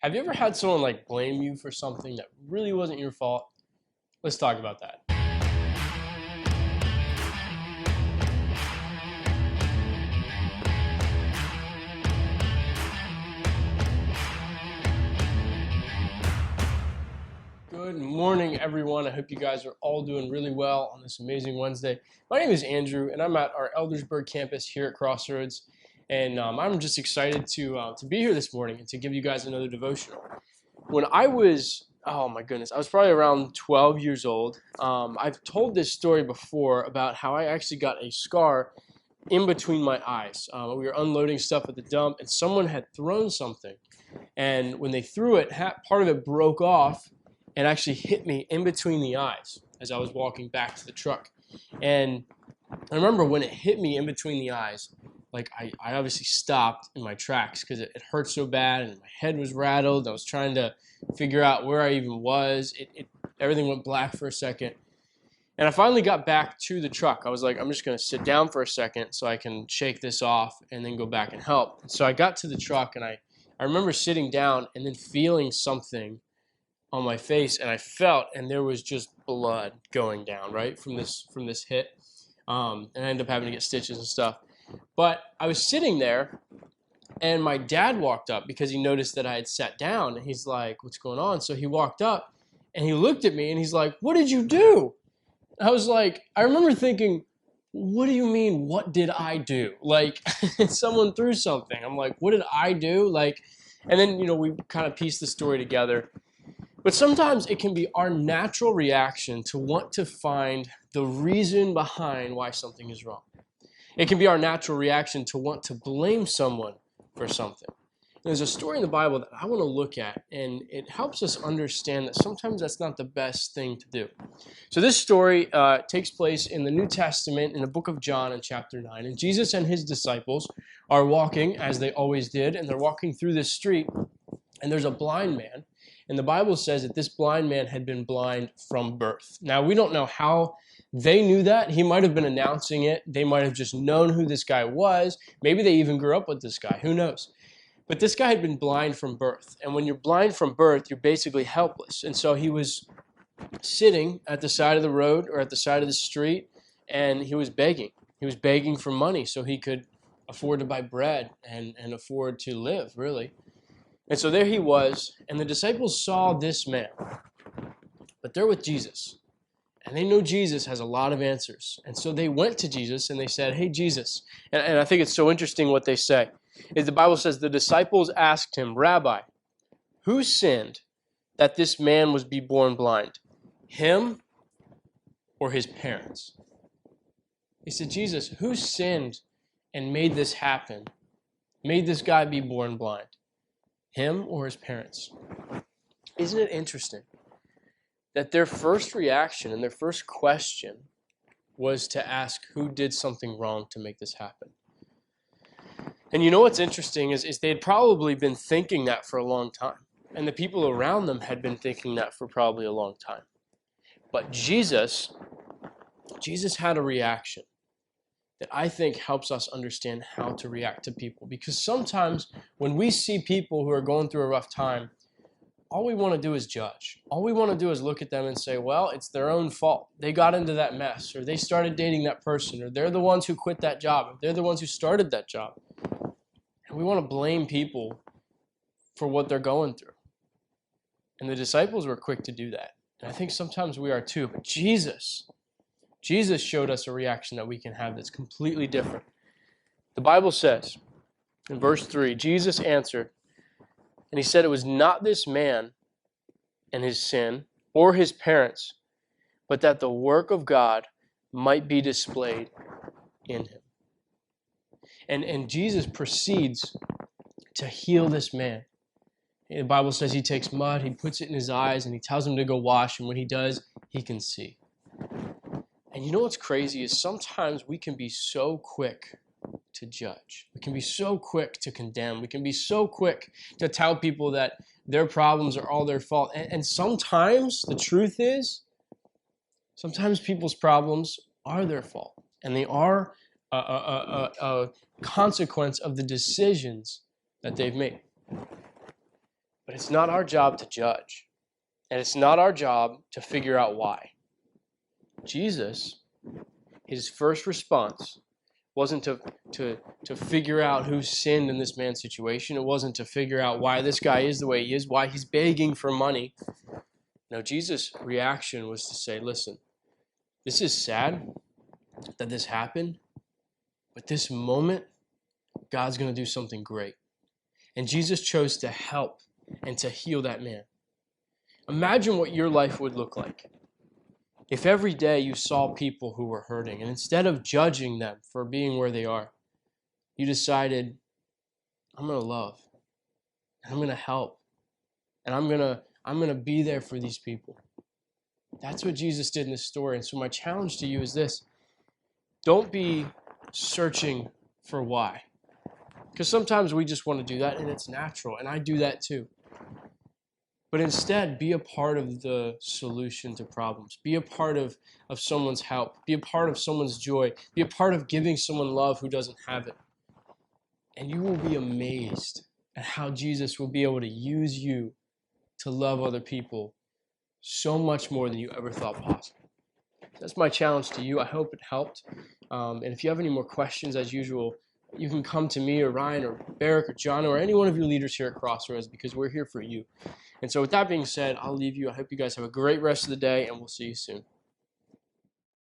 Have you ever had someone like blame you for something that really wasn't your fault? Let's talk about that. Good morning, everyone. I hope you guys are all doing really well on this amazing Wednesday. My name is Andrew, and I'm at our Eldersburg campus here at Crossroads. And I'm just excited to be here this morning and to give you guys another devotional. When I was, oh my goodness, I was probably around 12 years old. I've told this story before about how I actually got a scar in between my eyes. We were unloading stuff at the dump, and someone had thrown something. And when they threw it, part of it broke off and actually hit me in between the eyes as I was walking back to the truck. And I remember when it hit me in between the eyes, like I obviously stopped in my tracks because it hurt so bad and my head was rattled. I was trying to figure out where I even was. Everything went black for a second. And I finally got back to the truck. I was like, I'm just going to sit down for a second so I can shake this off and then go back and help. So I got to the truck and I remember sitting down and then feeling something on my face, and I felt, and there was just blood going down, right, from this hit. And I ended up having to get stitches and stuff. But I was sitting there, and my dad walked up because he noticed that I had sat down, and he's like, what's going on? So he walked up, and he looked at me, and he's like, what did you do? I was like, I remember thinking, what do you mean, what did I do? Like, someone threw something. I'm like, what did I do? Like, and then, we kind of pieced the story together. But sometimes it can be our natural reaction to want to find the reason behind why something is wrong. It can be our natural reaction to want to blame someone for something. There's a story in the Bible that I want to look at, and it helps us understand that sometimes that's not the best thing to do. So this story takes place in the New Testament in the book of John in chapter 9. And Jesus and his disciples are walking, as they always did, and they're walking through this street, and there's a blind man. And the Bible says that this blind man had been blind from birth. Now, we don't know how they knew that. He might have been announcing it. They might have just known who this guy was. Maybe they even grew up with this guy. Who knows? But this guy had been blind from birth. And when you're blind from birth, you're basically helpless. And so he was sitting at the side of the road or at the side of the street, and he was begging. He was begging for money so he could afford to buy bread and afford to live, really. And so there he was, and the disciples saw this man. But they're with Jesus, and they know Jesus has a lot of answers. And so they went to Jesus, and they said, hey, Jesus. And I think it's so interesting what they say. Is the Bible says the disciples asked him, Rabbi, who sinned that this man was be born blind? Him or his parents? He said, Jesus, who sinned and made this happen? Made this guy be born blind? Him or his parents? Isn't it interesting that their first reaction and their first question was to ask who did something wrong to make this happen? And you know what's interesting is they had probably been thinking that for a long time. And the people around them had been thinking that for probably a long time. But Jesus had a reaction that I think helps us understand how to react to people. Because sometimes when we see people who are going through a rough time, all we want to do is judge. All we want to do is look at them and say, well, it's their own fault. They got into that mess, or they started dating that person, or they're the ones who quit that job, or they're the ones who started that job. And we want to blame people for what they're going through. And the disciples were quick to do that. And I think sometimes we are too. But Jesus showed us a reaction that we can have that's completely different. The Bible says in verse 3, Jesus answered, and he said it was not this man and his sin or his parents, but that the work of God might be displayed in him. And Jesus proceeds to heal this man. The Bible says he takes mud, he puts it in his eyes, and he tells him to go wash, and when he does, he can see. And you know what's crazy is sometimes we can be so quick to judge. We can be so quick to condemn. We can be so quick to tell people that their problems are all their fault. And sometimes the truth is, sometimes people's problems are their fault. And they are a consequence of the decisions that they've made. But it's not our job to judge. And it's not our job to figure out why. Jesus, his first response wasn't to figure out who sinned in this man's situation. It wasn't to figure out why this guy is the way he is, why he's begging for money. No, Jesus' reaction was to say, listen, this is sad that this happened, but this moment, God's going to do something great. And Jesus chose to help and to heal that man. Imagine what your life would look like if every day you saw people who were hurting, and instead of judging them for being where they are, you decided, I'm going to love, and I'm going to help, and I'm going to be there for these people. That's what Jesus did in this story. And so my challenge to you is this: don't be searching for why. Because sometimes we just want to do that, and it's natural, and I do that too. But instead, be a part of the solution to problems. Be a part of someone's help. Be a part of someone's joy. Be a part of giving someone love who doesn't have it. And you will be amazed at how Jesus will be able to use you to love other people so much more than you ever thought possible. That's my challenge to you. I hope it helped. And if you have any more questions, as usual, you can come to me or Ryan or Barrick or John or any one of your leaders here at Crossroads, because we're here for you. And so with that being said, I'll leave you. I hope you guys have a great rest of the day, and we'll see you soon.